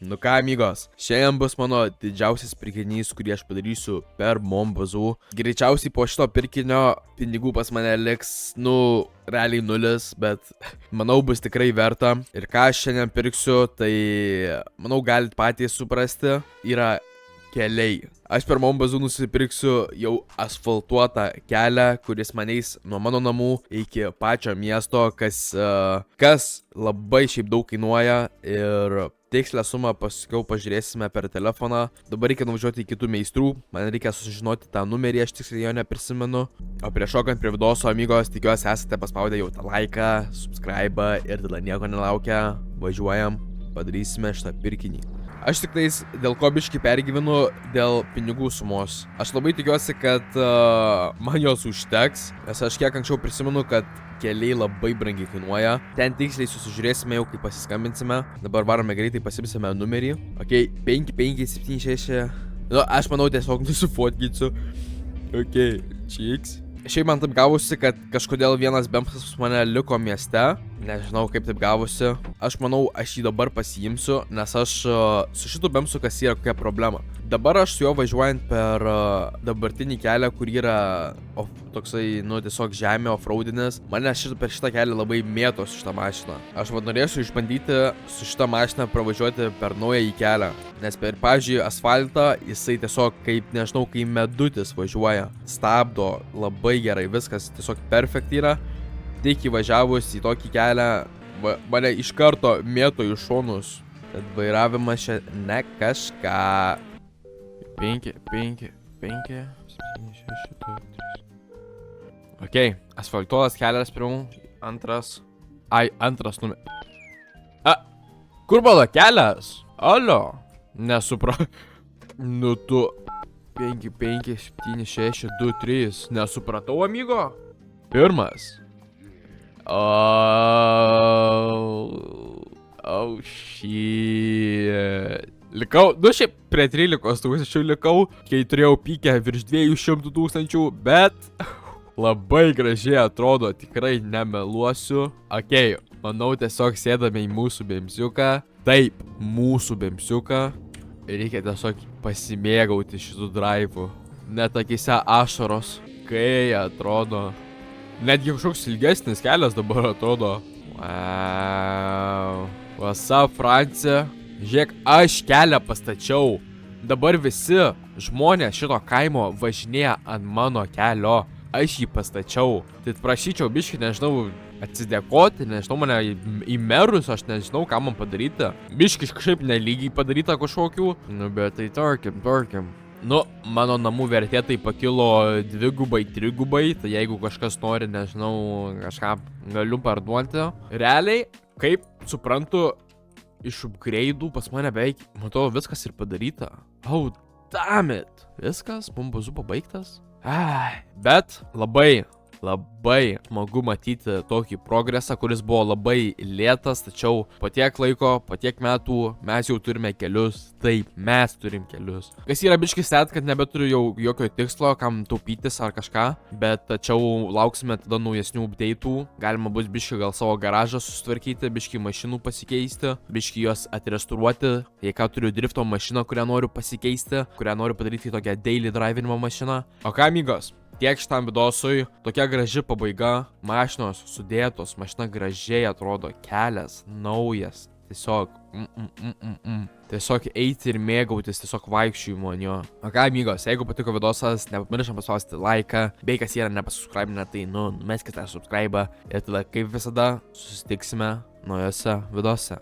Nu ką, amigos, šiandien bus mano didžiausias pirkinys, kurį aš padarysiu per Mombazų. Greičiausiai po šito pirkinio pinigų pas mane liks, realiai nulis, bet manau bus tikrai verta. Ir ką aš šiandien pirksiu, tai manau galit patys suprasti, yra keliai. Aš per Mombazų nusipirksiu jau asfaltuotą kelią, kuris maneis nuo mano namų iki pačio miesto, kas labai šiaip daug kainuoja ir tikslę sumą paskiau pažiūrėsime per telefoną. Dabar reikia nuvažiuoti į kitų meistrų, man reikia sužinoti tą numerį, aš tiksliai jo neprisimenu. O prieš šokant prie vidoso, amigos, tikiuosi esate paspaudę jau tą laiką, subscribe ir tada nieko nelaukia. Važiuojam, padarysime šitą pirkinį. Aš tik tais dėl ko biškį pergyvenu dėl pinigų sumos. Aš labai tikiuosi, kad man jos užteks, nes aš kiek anksčiau prisimenu, kad keliai labai brangiai kainuoja. Ten tiksliai susižiūrėsime jau, kai pasiskambinsime. Dabar varome greitai, pasimsime numerį. Ok, 5576. Aš manau tiesiog nusifotkinsiu. Ok, čiks. Šiaip man taip gavosi, kad kažkodėl vienas bemsas pas mane liko mieste. Nežinau, kaip taip gavosi. Aš manau, aš jį dabar pasiimsiu, nes aš su šitu bemsu kas yra kokia problema. Dabar aš su juo važiuojant per dabartinį kelią, kur yra toksai, tiesiog žemė offroadinis. Mane per šitą kelią labai mėto su šitą mašiną. Aš norėsiu išbandyti su šitą mašiną pravažiuoti per naują kelią. Nes per, pavyzdžiui, asfaltą jisai tiesiog kaip, nežinau, kai medutis važiuoja. Stabdo labai gerai, viskas tiesiog perfekt yra. Tik įvažiavus į tokį kelią, mane iš karto mėto į šonus. Tad vairavimas čia ne kažką. 5, 7, 6, 2, 3. Ok, asfaltuotas kelias pirmų, antras numeris. Kur buvo kelias? Alio, tu 5, 7, 6, 2, 3. Nesupratau, amigo? Pirmas. Oh, shit. Likau, šiaip prie 13 tūkstančių likau, kai turėjau pykę virš 200 000, bet labai gražiai atrodo, tikrai nemeluosiu. Ok, manau tiesiog sėdame į mūsų bemsiuką. Taip, mūsų bemsiuką. Reikia tiesiog pasimėgauti šitų drivų. Net akyse ašaros, kai atrodo. Netgi kažkoks ilgesnis kelias dabar atrodo. Wow. What's up, France? Žiūrėk, aš kelią pastačiau. Dabar visi žmonės šito kaimo važinėja ant mano kelio. Aš jį pastačiau. Tai prašyčiau biškį, nežinau, atsidėkoti, nežinau, mane į merus, aš nežinau, ką man padaryti. Biškį kažkaip nelygiai padaryta kažkokių. Bet tai tarkim. Mano namų vertė tai pakilo 2, 3. Tai jeigu kažkas nori, nežinau, kažką galiu parduoti. Realiai, kaip suprantu, iš upgrade'ų pas mane beveik, matau, viskas ir padaryta. Oh, damn it. Viskas, Mombazų pabaigtas. Bet labai smagu matyti tokį progresą, kuris buvo labai lėtas, tačiau po tiek laiko, po tiek metų mes jau turime kelius. Taip, mes turim kelius. Kas yra biškis set, kad nebeturiu jau jokio tikslo, kam taupytis ar kažką, bet tačiau lauksime tada naujesnių update'ų. Galima bus biškį gal savo garažą susitvarkyti, biškį mašinų pasikeisti, biškį juos atrestauruoti. Jei ką turiu drifto mašiną, kurią noriu pasikeisti, kurią noriu padaryti tokią daily drivinimo mašiną. O ką, amigos? Tiek šitam vidosui, tokia graži pabaiga, mašinos sudėtos, mašina gražiai atrodo, kelias naujas, tiesiog eiti ir mėgautis, tiesiog vaikščiojimo ant jo. O ką, amigos, jeigu patiko vidosas, nepamiršam paspausti laiką, bei kas yra nepasubscribinę, tai meskite subscribe ir tada kaip visada susitiksime naujose vidose.